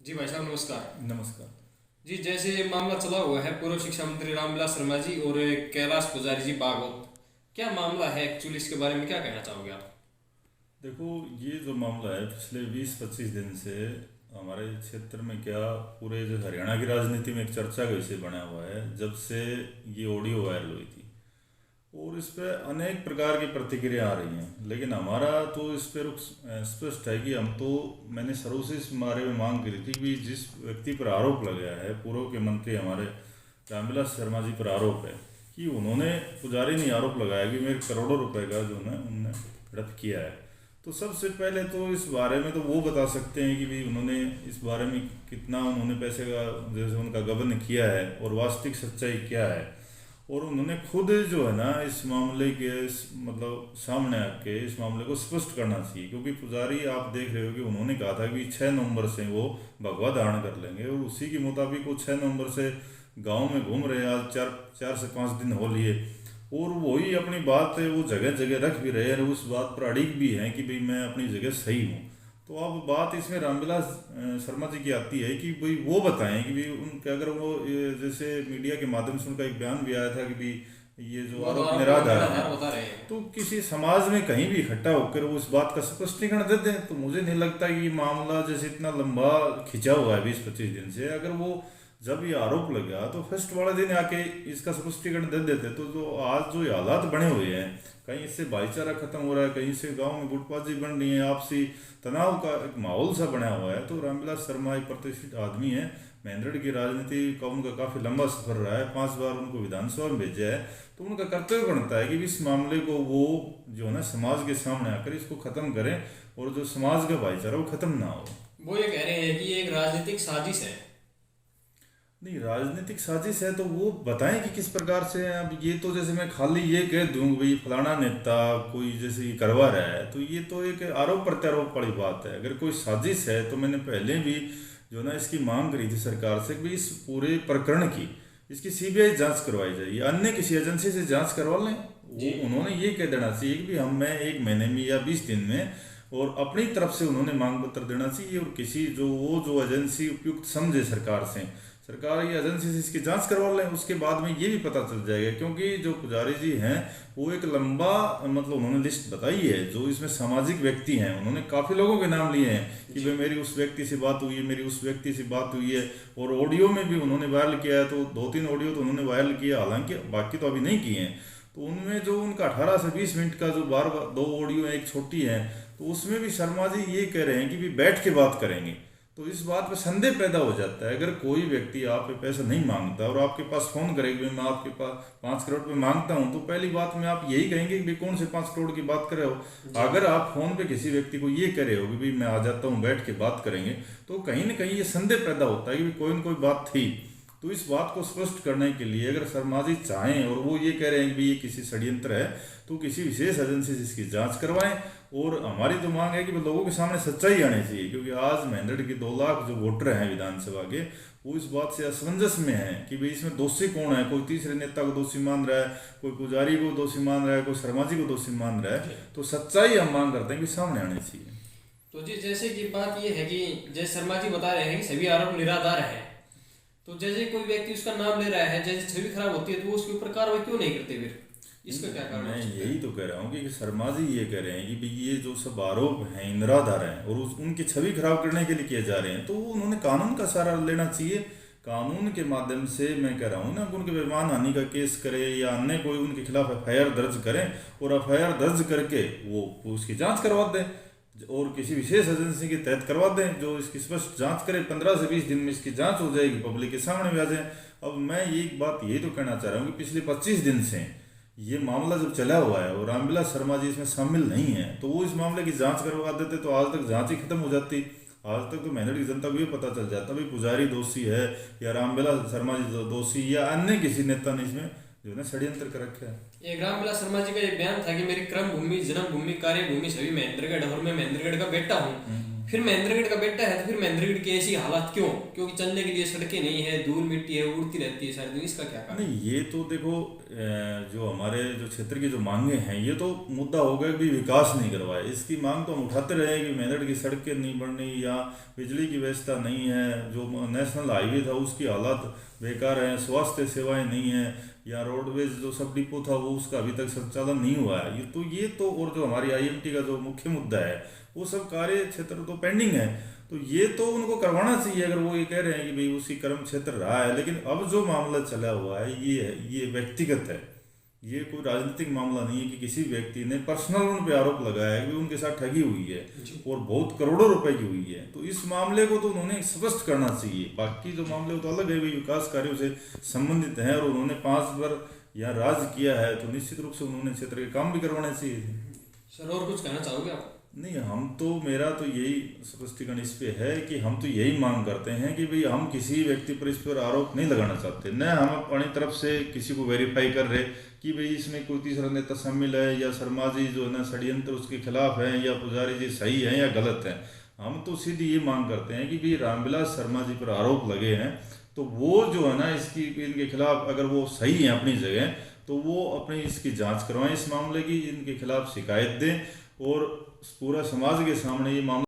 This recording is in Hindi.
जी भाई साहब नमस्कार। नमस्कार। जी जैसे ये मामला चला हुआ है पूर्व शिक्षा मंत्री रामविलास शर्मा जी और कैलाश पुजारी जी बागोत, क्या मामला है एक्चुअली, इसके बारे में क्या कहना चाहोगे आप? देखो, ये जो मामला है पिछले 20-25 दिन से हमारे क्षेत्र में, क्या पूरे जो हरियाणा की राजनीति में एक चर्चा का विषय बना हुआ है जब से ये ऑडियो वायरल हुई थी। और इस पे अनेक प्रकार की प्रतिक्रिया आ रही हैं, लेकिन हमारा तो इस पे रुख स्पष्ट है कि हम तो, मैंने शुरू से इस बारे में मांग करी थी कि जिस व्यक्ति पर आरोप लगाया है, पूर्व के मंत्री हमारे रामविलास शर्मा जी पर आरोप है कि उन्होंने, पुजारी ने आरोप लगाया कि मेरे करोड़ों रुपए का जो है उन्होंने हड़प किया है। तो सबसे पहले तो इस बारे में तो वो बता सकते हैं कि भाई उन्होंने इस बारे में कितना उन्होंने पैसे का जैसे उनका गबन किया है और वास्तविक सच्चाई क्या है। और उन्होंने खुद जो है ना इस मामले के मतलब सामने आके इस मामले को स्पष्ट करना चाहिए, क्योंकि पुजारी आप देख रहे हो कि उन्होंने कहा था कि 6 नवंबर से वो भगवा धारण कर लेंगे, और उसी के मुताबिक वो 6 नवंबर से गांव में घूम रहे हैं। आज 4 से 5 दिन हो लिए, और वही अपनी बात है वो जगह जगह रख भी रहे हैं और उस बात पर अड़िग भी हैं कि भाई मैं अपनी जगह सही हूँ। तो अब बात इसमें रामविलास शर्मा जी की आती है कि भाई वो बताएं कि भाई उनके, अगर वो जैसे मीडिया के माध्यम से उनका एक बयान भी आया था कि भाई ये जो वो तो आरोप आरोप निराधार हैं, निराधार बता रहे हैं। तो किसी समाज में कहीं भी इकट्ठा होकर वो इस बात का स्पष्टीकरण दे दें। तो मुझे नहीं लगता कि ये मामला जैसे इतना लंबा खिंचा हुआ है 20-25 दिन से, अगर वो जब ये आरोप लगा तो फर्स्ट वाले दिन आके इसका स्पष्टीकरण दे देते, तो जो आज जो ये हालात बने हुए हैं, कहीं इससे भाईचारा खत्म हो रहा है, कहीं से गांव में गुटबाजी बन रही है, आपसी तनाव का एक माहौल सा बना हुआ है। तो रामविलास शर्मा एक प्रतिष्ठित आदमी है, महेंद्रगढ़ की राजनीति का उनका काफ़ी लंबा सफर रहा है, 5 बार उनको विधानसभा में भेजा है। तो उनका कर्तव्य बनता है कि इस मामले को वो जो है ना समाज के सामने आकर इसको ख़त्म करें, और जो समाज का भाईचारा वो ख़त्म ना हो। वो ये कह रहे हैं कि ये एक राजनीतिक साजिश है। नहीं, राजनीतिक साजिश है तो वो बताएं कि किस प्रकार से है। अब ये तो जैसे मैं खाली ये कह दूं भाई फलाना नेता कोई जैसे ये करवा रहा है, तो ये तो एक आरोप प्रत्यारोप वाली बात है। अगर कोई साजिश है तो मैंने पहले भी जो ना इसकी मांग करी थी सरकार से कि भाई इस पूरे प्रकरण की इसकी सीबीआई जांच करवाई जाए या अन्य किसी एजेंसी से जांच करवा लें। जी। वो उन्होंने ये कह देना चाहिए कि भाई हम, मैं 1 महीने में या 20 दिन में, और अपनी तरफ से उन्होंने मांग पत्र देना चाहिए, और किसी जो वो जो एजेंसी उपयुक्त समझे सरकार से, सरकार की एजेंसी से इसकी जांच करवा लें। उसके बाद में ये भी पता चल जाएगा, क्योंकि जो पुजारी जी हैं वो एक लंबा मतलब उन्होंने लिस्ट बताई है जो इसमें सामाजिक व्यक्ति हैं, उन्होंने काफ़ी लोगों के नाम लिए हैं कि भाई मेरी उस व्यक्ति से बात हुई है, मेरी उस व्यक्ति से बात हुई है। और ऑडियो में भी उन्होंने वायरल किया है, तो 2-3 ऑडियो तो उन्होंने वायरल किया, हालांकि बाकी तो अभी नहीं किए हैं। तो उनमें जो उनका 18 से 20 मिनट का जो बार बार 2 ऑडियो है, एक छोटी है, तो उसमें भी शर्मा जी ये कह रहे हैं कि भी बैठ के बात करेंगे। तो इस बात पे संदेह पैदा हो जाता है। अगर कोई व्यक्ति आप पे पैसा नहीं मांगता और आपके पास फोन करेगा मैं आपके पास 5 करोड़ पे मांगता हूं, तो पहली बात में आप यही कहेंगे कि भाई कौन से 5 करोड़ की बात कर रहे हो। जी। अगर आप फोन पे किसी व्यक्ति को ये कह रहे हो कि भाई मैं आ जाता हूँ बैठ के बात करेंगे, तो कहीं ना कहीं ये संदेह पैदा होता है कि भाई कोई ना कोई बात थी। तो इस बात को स्पष्ट करने के लिए अगर शर्मा जी चाहें और वो ये कह रहे हैं कि ये किसी षड्यंत्र है, तो किसी विशेष एजेंसी से इसकी जांच करवाएं। और हमारी तो मांग है कि वो लोगों के सामने सच्चाई आनी चाहिए, क्योंकि आज महेंद्रगढ़ के 2 लाख जो वोटर हैं विधानसभा के, वो इस बात से असमंजस में है कि भाई इसमें दोषी कौन है। कोई तीसरे नेता को दोषी मान रहा है, कोई पुजारी को दोषी मान रहा है, कोई शर्मा जी को दोषी मान रहा जी। है। तो सच्चाई हम मांग करते हैं कि सामने आनी चाहिए। तो जी जैसे कि बात ये है कि जैसे शर्मा जी बता रहे हैं कि सभी आरोप निराधार है, तो जैसे कोई व्यक्ति उसका नाम ले रहा है, जैसे छवि खराब होती है, तो वो उसके ऊपर कार्रवाई क्यों नहीं करते फिर? इसका क्या कारण मैं हो सकता यही है? तो कह रहा हूँ कि शर्मा जी ये कह रहे हैं कि भाई ये जो सब आरोप हैं निराधार हैं और उनकी छवि खराब करने के लिए किए जा रहे हैं, तो वो उन्होंने कानून का सहारा लेना चाहिए। कानून के माध्यम से मैं कह रहा हूँ ना, उनके बेईमान हानि का केस करे या अन्य कोई उनके खिलाफ एफआईआर दर्ज करें, और एफआईआर दर्ज करके वो उसकी जांच करवा दें, और किसी विशेष एजेंसी के तहत करवा दें जो इसकी स्पष्ट जांच करे। 15 से 20 दिन में इसकी जांच हो जाएगी, पब्लिक के सामने भी आ जाए। अब मैं ये एक बात यही तो कहना चाह रहा हूँ कि पिछले 25 दिन से ये मामला जब चला हुआ है और रामविलास शर्मा जी इसमें शामिल नहीं है, तो वो इस मामले की जांच करवा देते तो आज तक जांच ही खत्म हो जाती। आज तक तो मेहनत की जनता को ये पता चल जाता भाई पुजारी दोषी है या रामविलास शर्मा जी दोषी या अन्य किसी नेता ने इसमें जो है ना षड्यंत्र कर रखा है। एक रामविलास शर्मा जी का ये बयान था कि मेरी कर्म भूमि, जन्म भूमि, कार्य भूमि सभी महेंद्रगढ़ और मैं महेंद्रगढ़ का बेटा हूँ। फिर महेंद्रगढ़ का बेटा है तो फिर महेंद्रगढ़ की ऐसी हालत क्यों? क्योंकि चलने के लिए सड़कें नहीं है, धूल मिट्टी है, उड़ती रहती है सारी दिन, इसका क्या कारण? नहीं, ये तो देखो जो हमारे जो क्षेत्र की जो मांगे हैं, ये तो मुद्दा हो गया कि विकास नहीं करवाए। इसकी मांग तो हम उठाते रहे कि मेरठ की सड़कें नहीं बननी, या बिजली की व्यवस्था नहीं है, जो नेशनल हाईवे था उसकी हालत बेकार है, स्वास्थ्य सेवाएं नहीं है, या रोडवेज जो सब डिपो था वो उसका अभी तक संचालन नहीं हुआ है। ये तो और जो हमारी आईएमटी का जो मुख्य मुद्दा है वो सब कार्य क्षेत्र तो पेंडिंग है। तो ये तो उनको करवाना चाहिए, अगर वो ये कह रहे हैं कि भाई उसी कर्म क्षेत्र रहा है। लेकिन अब जो मामला चला हुआ है ये व्यक्तिगत है, ये कोई राजनीतिक मामला नहीं है कि किसी व्यक्ति ने पर्सनल उन पे आरोप लगाया है कि उनके साथ ठगी हुई है और बहुत करोड़ों रुपए की हुई है। तो इस मामले को तो उन्होंने स्पष्ट करना चाहिए। बाकी जो मामले तो अलग है, भाई विकास कार्यों से संबंधित है और उन्होंने 5 बार यहाँ राज किया है, तो निश्चित रूप से उन्होंने क्षेत्र के काम भी करवाने चाहिए। सर और कुछ कहना चाहोगे आप? नहीं, मेरा तो यही स्पष्टीकरण इस पे है कि हम तो यही मांग करते हैं कि भाई हम किसी व्यक्ति पर इस पर आरोप नहीं लगाना चाहते, न हम अपनी तरफ से किसी को वेरीफाई कर रहे कि भाई इसमें कोई तीसरा नेता शामिल है या शर्मा जी जो है ना षड्यंत्र उसके खिलाफ है, या पुजारी जी सही है या गलत है। हम तो सीधी ये मांग करते हैं कि भाई रामविलास शर्मा जी पर आरोप लगे हैं तो वो जो है ना इनके खिलाफ अगर वो सही है अपनी जगह, तो वो अपनी इसकी जांच करवाएं, इस मामले की इनके खिलाफ शिकायत दें और पूरा समाज के सामने ये मामला